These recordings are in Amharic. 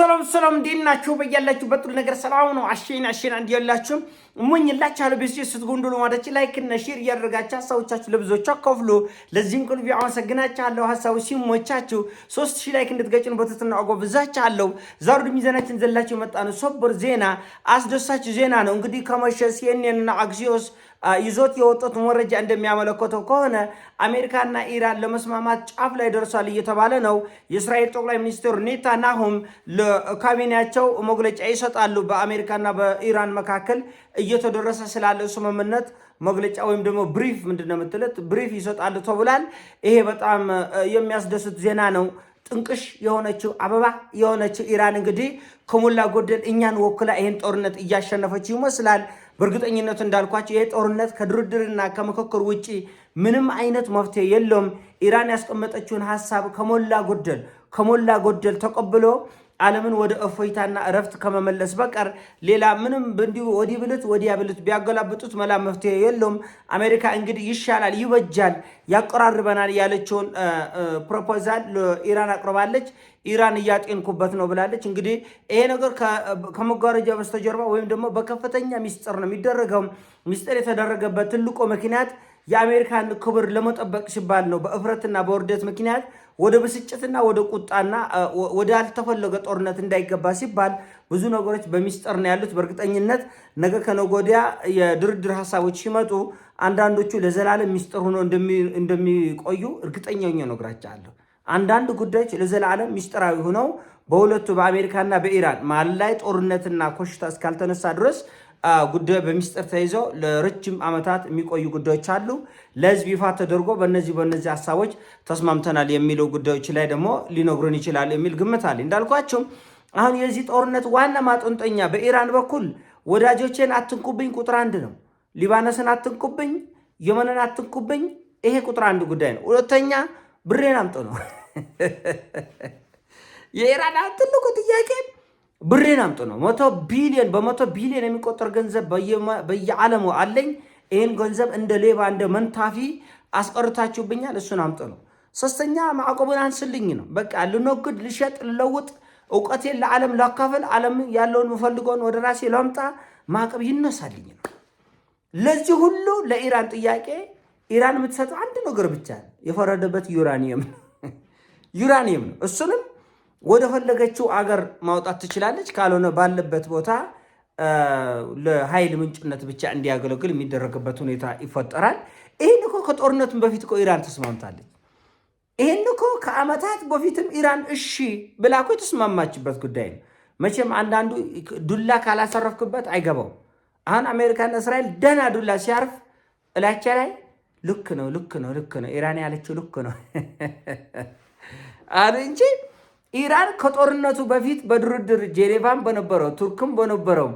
ሰላም እንዴናችሁ? በያላችሁበት ሁሉ ነገር ሰላም ነው። አሸና እንዲያላችሁ እሞኝላችኋለሁ። በዚህ ስትጎንዶሉ ማለት ላይክ እና ሼር እያደረጋችሁ ሀሳቦቻችሁ ለብዙዎች አካፍሉ። ለዚህም ቁልቢ አመሰግናችኋለሁ። ሀሳቡ ሲሞቻችሁ 3000 ላይክ እንድትገጭኑ በትህትና አጎብዛችኋለሁ። ዛሬ ሚዛናችን ዘላችሁ የመጣነው ሰበር ዜና፣ አስደሳች ዜና ነው። እንግዲህ ከመሸ CNN እና አክሲዮስ ይዞት የወጡት መረጃ እንደሚያመለክተው ከሆነ አሜሪካና ኢራን ለመስማማት ጫፍ ላይ ደርሷል እየተባለ ነው። የእስራኤል ጠቅላይ ሚኒስትር ኔታንያሁም ለካቢኔያቸው መግለጫ ይሰጣሉ። በአሜሪካና በኢራን መካከል እየተደረሰ ስላለ ስምምነት መግለጫ ወይም ደግሞ ብሪፍ ምንድነው የምትሉት ብሪፍ ይሰጣሉ ተብሏል። ይሄ በጣም የሚያስደስት ዜና ነው። ጥንቅሽ የሆነችው አበባ የሆነችው ኢራን እንግዲህ ከሞላ ጎደል እኛን ወክላ ይሄን ጦርነት እያሸነፈች ይመስላል። በእርግጠኝነት እንዳልኳቸው ይሄ ጦርነት ከድርድርና ከምክክር ውጪ ምንም አይነት መፍትሄ የለውም። ኢራን ያስቀመጠችውን ሐሳብ ከሞላ ጎደል ተቀብሎ ዓለምን ወደ እፎይታና እረፍት ከመመለስ በቀር ሌላ ምንም እንዲሁ ወዲህ ብልት ወዲያ ብልት ቢያገላብጡት መላ መፍትሄ የለውም። አሜሪካ እንግዲህ ይሻላል፣ ይበጃል፣ ያቀራርበናል ያለችውን ፕሮፖዛል ለኢራን አቅርባለች። ኢራን እያጤንኩበት ነው ብላለች። እንግዲህ ይሄ ነገር ከመጋረጃ በስተጀርባ ወይም ደግሞ በከፍተኛ ሚስጥር ነው የሚደረገው። ሚስጥር የተደረገበት ትልቁ ምክንያት የአሜሪካን ክብር ለመጠበቅ ሲባል ነው። በእፍረትና በውርደት ምክንያት ወደ ብስጭትና ወደ ቁጣና ወደ አልተፈለገ ጦርነት እንዳይገባ ሲባል ብዙ ነገሮች በሚስጥር ነው ያሉት። በእርግጠኝነት ነገ ከነገ ወዲያ የድርድር ሀሳቦች ሲመጡ አንዳንዶቹ ለዘላለም ሚስጥር ሆኖ እንደሚቆዩ እርግጠኛ ሆኜ እነግራቸዋለሁ። አንዳንድ ጉዳዮች ለዘላለም ሚስጥራዊ ሆነው በሁለቱ በአሜሪካና በኢራን መሀል ላይ ጦርነትና ኮሽታ እስካልተነሳ ድረስ ጉዳይ በሚስጥር ተይዘው ለረጅም ዓመታት የሚቆዩ ጉዳዮች አሉ። ለህዝብ ይፋ ተደርጎ በእነዚህ ሀሳቦች ተስማምተናል የሚለው ጉዳዮች ላይ ደግሞ ሊነግሩን ይችላል የሚል ግምት አለ። እንዳልኳቸው አሁን የዚህ ጦርነት ዋና ማጠንጠኛ በኢራን በኩል ወዳጆቼን አትንኩብኝ ቁጥር 1 ነው። ሊባኖስን አትንኩብኝ፣ የመንን አትንኩብኝ። ይሄ ቁጥር 1 ጉዳይ ነው። ሁለተኛ ብሬን አምጡ ነው። የኢራን ትልቁ ጥያቄ ብሬን አምጡ ነው። በመቶ ቢሊዮን የሚቆጠር ገንዘብ በየዓለሙ አለኝ። ይህን ገንዘብ እንደ ሌባ እንደ መንታፊ አስቀርታችሁብኛል፣ እሱን አምጡ ነው። ሶስተኛ ማዕቀቡን አንስልኝ ነው። በቃ ልነግድ፣ ልሸጥ፣ ልለውጥ፣ እውቀቴን ለዓለም ላካፈል፣ ዓለም ያለውን የምፈልገውን ወደ ራሴ ላምጣ፣ ማዕቀብ ይነሳልኝ ነው። ለዚህ ሁሉ ለኢራን ጥያቄ ኢራን የምትሰጠው አንድ ነገር ብቻ ነው፣ የፈረደበት ዩራኒየም ነው። እሱንም ወደ ፈለገችው አገር ማውጣት ትችላለች። ካልሆነ ባለበት ቦታ ለኃይል ምንጭነት ብቻ እንዲያገለግል የሚደረግበት ሁኔታ ይፈጠራል። ይህን እኮ ከጦርነቱም በፊት እኮ ኢራን ተስማምታለች። ይህን እኮ ከዓመታት በፊትም ኢራን እሺ ብላ እኮ የተስማማችበት ጉዳይ ነው። መቼም አንዳንዱ ዱላ ካላሰረፍክበት አይገባው። አሁን አሜሪካና እስራኤል ደህና ዱላ ሲያርፍ እላቸው ላይ ልክ ነው ኢራን ያለችው ልክ ነው አለ እንጂ ኢራን ከጦርነቱ በፊት በድርድር ጄኔቫን በነበረው ቱርክም በነበረው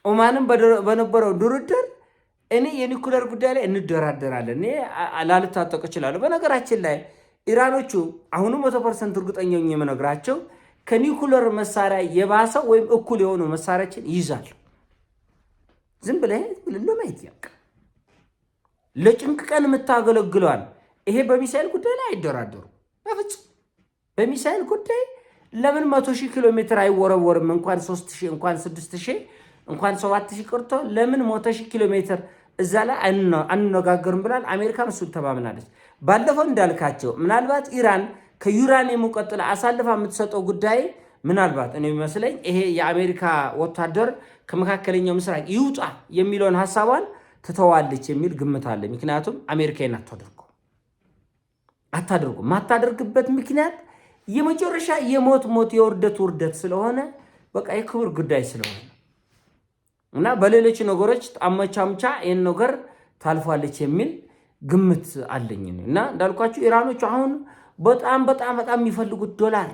ኦማንም በነበረው ድርድር እኔ የኒኩለር ጉዳይ ላይ እንደራደራለን፣ እኔ ላልታጠቅ እችላለሁ። በነገራችን ላይ ኢራኖቹ አሁኑ 100% እርግጠኛ ነኝ የምነግራቸው ከኒኩለር መሳሪያ የባሰው ወይም እኩል የሆኑ መሳሪያችን ይይዛሉ። ዝም ብለህ ለማየት ያውቅ ለጭንቅ ቀን የምታገለግለዋል። ይሄ በሚሳኤል ጉዳይ ላይ አይደራደሩ በፍጹም። በሚሳኤል ጉዳይ ለምን 100,000 ኪሎ ሜትር አይወረወርም? እንኳን 3,000 እንኳን 6,000 እንኳን 7,000 ቀርቶ ለምን 100,000 ኪሎ ሜትር እዛ ላይ አንነጋገርም ብላል። አሜሪካን እሱን ተማምናለች። ባለፈው እንዳልካቸው ምናልባት ኢራን ከዩራኒየም ቀጥላ አሳልፋ የምትሰጠው ጉዳይ ምናልባት እኔ የሚመስለኝ ይሄ የአሜሪካ ወታደር ከመካከለኛው ምስራቅ ይውጣ የሚለውን ሐሳቧን ትተዋለች የሚል ግምት አለ። ምክንያቱም አሜሪካን አታደርጉ ማታደርግበት ምክንያት የመጨረሻ የሞት የውርደት ስለሆነ በቃ የክብር ጉዳይ ስለሆነ እና በሌሎች ነገሮች አመቻምቻ ይህን ነገር ታልፏለች የሚል ግምት አለኝ። እና እንዳልኳቸው ኢራኖች አሁን በጣም የሚፈልጉት ዶላር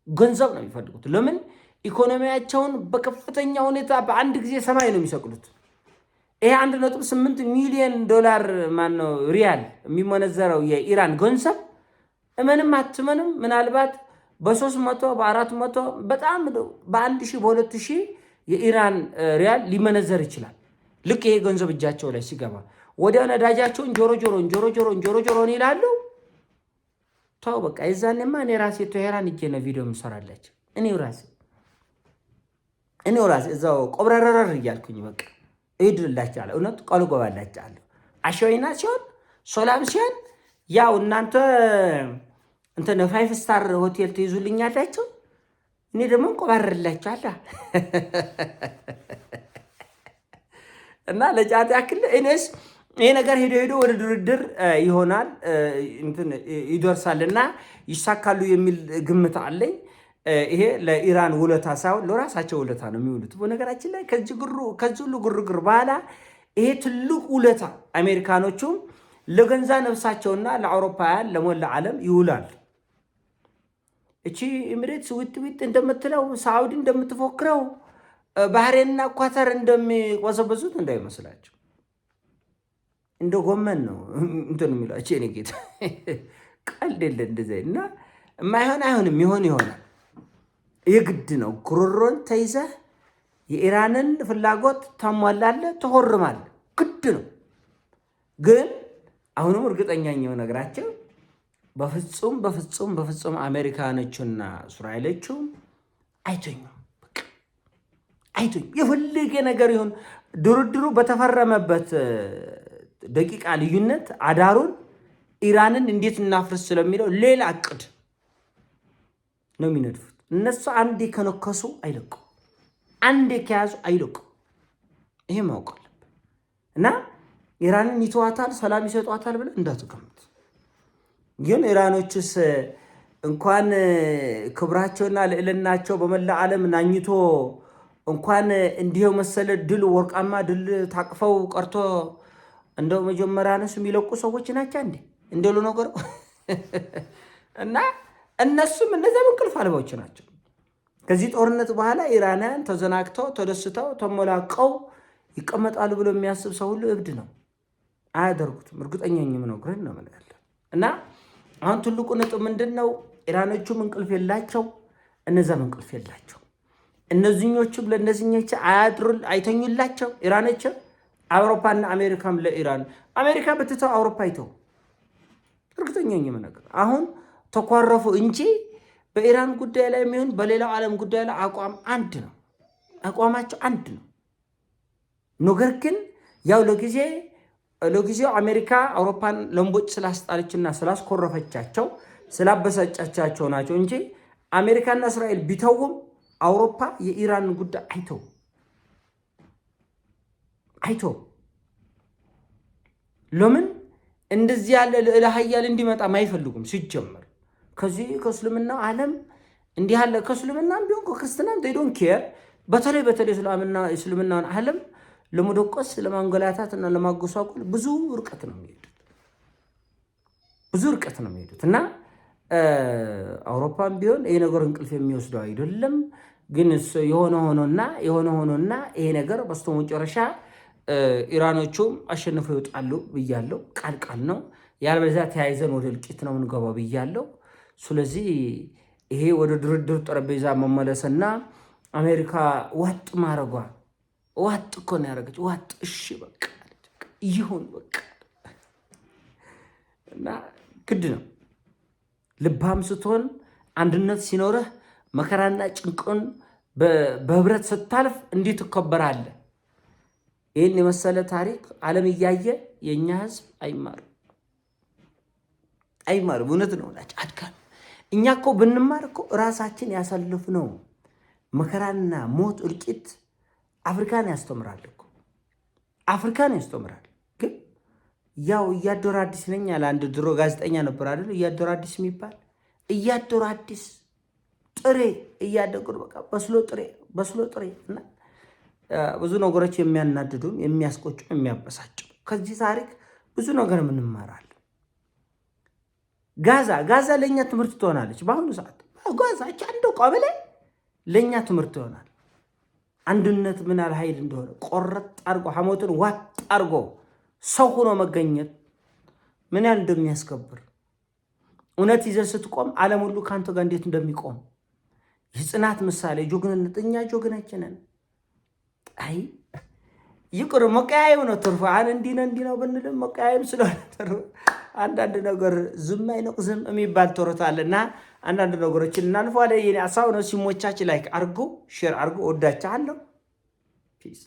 ገንዘብ ነው የሚፈልጉት። ለምን ኢኮኖሚያቸውን በከፍተኛ ሁኔታ በአንድ ጊዜ ሰማይ ነው የሚሰቅሉት። ይሄ 1.8 ሚሊዮን ዶላር ማነው ሪያል የሚመነዘረው የኢራን ገንዘብ እመንም አትመንም ምናልባት በ300 በ400 በጣም በ1000 በ2000 የኢራን ሪያል ሊመነዘር ይችላል። ልክ ይሄ ገንዘብ እጃቸው ላይ ሲገባ ወዲያው ነዳጃቸውን ጆሮን ይላሉ። ተው በቃ የዛኔማ እኔ ራሴ ቴሄራን እጄ ነው ቪዲዮ የምሰራላችሁ እኔው ራሴ እኔ ራሴ እዛው ቆብረረረር እያልኩኝ በቃ እሄድላችኋለሁ። እውነት ቃል እገባላችኋለሁ። አሸወይና ሲሆን ሶላም ሲሆን ያው እናንተ እንትን 5 ስታር ሆቴል ትይዙልኛላችሁ፣ እኔ ደግሞ እንቆባረርላችኋለሁ። እና ለጫት ያክል እኔስ ይሄ ነገር ሄዶ ወደ ድርድር ይሆናል እንትን ይደርሳልና ይሳካሉ የሚል ግምት አለኝ። ይሄ ለኢራን ውለታ ሳይሆን ለራሳቸው ውለታ ነው የሚውሉት። በነገራችን ላይ ከዚህ ሁሉ ግርግር በኋላ ይሄ ትልቅ ውለታ አሜሪካኖቹም ለገንዛ ነፍሳቸውና ለአውሮፓውያን ለሞላ ዓለም ይውላል። እቺ ኤሚሬትስ ውጥ እንደምትለው ሳዑዲ እንደምትፎክረው ባህሬንና ኳተር እንደሚቆሰበሱት እንዳይመስላቸው። እንደ ጎመን ነው እንትን የሚሏቸው የኔ ጌታ። ቀልድ የለ እንደዚህ እና የማይሆን አይሆንም፣ ይሆናል። የግድ ነው። ጉሮሮን ተይዘህ የኢራንን ፍላጎት ታሟላለህ፣ ትሆርማለህ። ግድ ነው። ግን አሁንም እርግጠኛኛው ነገራቸው በፍጹም አሜሪካኖቹና እስራኤሎቹ አይተኙም። የፈለገ ነገር ይሁን ድርድሩ በተፈረመበት ደቂቃ ልዩነት አዳሩን ኢራንን እንዴት እናፍርስ ስለሚለው ሌላ እቅድ ነው የሚነድፉት። እነሱ አንዴ ከነከሱ አይለቁ፣ አንዴ ከያዙ አይለቁ። ይሄ ማወቅ አለብን እና ኢራንን ይተዋታል፣ ሰላም ይሰጧታል ብለን እንዳትገምት። ግን ኢራኖችስ እንኳን ክብራቸውና ልዕልናቸው በመላ ዓለም ናኝቶ እንኳን እንዲው መሰለ ድል ወርቃማ ድል ታቅፈው ቀርቶ እንደው መጀመሪያ ነስ የሚለቁ ሰዎች ናቸው እንዴ እንደሉ ነገር እና እነሱም እነዚያም እንቅልፍ አልባዎች ናቸው። ከዚህ ጦርነት በኋላ ኢራናውያን ተዘናግተው ተደስተው ተሞላቀው ይቀመጣሉ ብሎ የሚያስብ ሰው ሁሉ እብድ ነው። አያደርጉትም። እርግጠኛኝም ነው ግረን ነው ማለት እና አሁን ትልቁ ነጥብ ምንድነው? ኢራኖቹም እንቅልፍ የላቸው፣ እነዛም እንቅልፍ የላቸው። እነዚህኞቹም ለእነዚህኞቹ አይተኙላቸው። ኢራኖች አውሮፓና አሜሪካም ለኢራን አሜሪካ ብትተው አውሮፓ አይተው እርግጠኛኝም ነገር አሁን ተኳረፉ እንጂ በኢራን ጉዳይ ላይ የሚሆን በሌላው ዓለም ጉዳይ ላይ አቋማቸው አንድ ነው። ነገር ግን ያው ለጊዜው አሜሪካ አውሮፓን ለምቦጭ ስላስጣለችና ስላስኮረፈቻቸው ስላበሳጫቻቸው ናቸው እንጂ አሜሪካና እስራኤል ቢተውም አውሮፓ የኢራን ጉዳይ አይተው ለምን እንደዚህ ያለ ልዕለ ኃያል እንዲመጣ አይፈልጉም። ሲጀመር ከዚህ ከእስልምና ዓለም እንዲህ ያለ ከእስልምናም ቢሆን ከክርስትናም they don't care። በተለይ እስልምናን ዓለም ለመደቆስ ለማንገላታት እና ለማጎሳቆል ብዙ ርቀት ነው የሚሄዱት እና አውሮፓም ቢሆን ይሄ ነገር እንቅልፍ የሚወስደው አይደለም። ግን የሆነ ሆኖና ይሄ ነገር በስተመጨረሻ ኢራኖቹም አሸንፈው ይወጣሉ ብያለሁ። ቃል ነው። ያለበለዚያ ተያይዘን ወደ እልቂት ነው የምንገባው ብያለሁ። ስለዚህ ይሄ ወደ ድርድር ጠረጴዛ መመለስና አሜሪካ ዋጥ ማረጓ ዋጥ እኮ ነው ያደረገች። ዋጥ እሺ በቃ ይሁን በቃ እና ግድ ነው። ልባም ስትሆን አንድነት ሲኖርህ መከራና ጭንቁን በህብረት ስታልፍ እንዲህ ትከበራለህ። ይህን የመሰለ ታሪክ ዓለም እያየ የእኛ ህዝብ አይማርም። እውነት ነው ናቸው አድካሚ። እኛ እኮ ብንማር እኮ ራሳችን ያሳልፍነው መከራና ሞት እልቂት አፍሪካን ያስተምራል። ግን ያው እያደረ አዲስ ነኝ ያለ አንድ ድሮ ጋዜጠኛ ነበር አይደል? እያደረ አዲስ የሚባል እያደረ አዲስ ጥሬ እያደጉ በቃ በስሎ ጥሬ እና ብዙ ነገሮች የሚያናድዱም የሚያስቆጩ የሚያበሳጩ ከዚህ ታሪክ ብዙ ነገር እንማራለን። ጋዛ ለኛ ትምህርት ትሆናለች። በአሁኑ ሰዓት ጋዛ አንዱ ቆበለ ለኛ ትምህርት ይሆናል። አንድነት ምን ያህል ኃይል እንደሆነ ቆረጥ አርጎ ሐሞትን ዋጥ አርጎ ሰው ሆኖ መገኘት ምን ያህል እንደሚያስከብር እውነት ይዘህ ስትቆም ዓለም ሁሉ ካንተ ጋር እንዴት እንደሚቆም የጽናት ምሳሌ ጆግንነት። እኛ ጆግናችንን ይቅር መቀያየም ነው ትርፉ። እንዲህ ነው ብንልም መቀያየም ስለሆነ ትርፉ አንዳንድ ነገር ዝም አይነቅዝም የሚባል ተረት አለና አንዳንድ ነገሮችን እናልፈዋለን። የኔ ሀሳብ ነው። ሲሞቻችን ላይክ አርጉ፣ ሼር አርጉ። ወዳችኋለሁ። ፒስ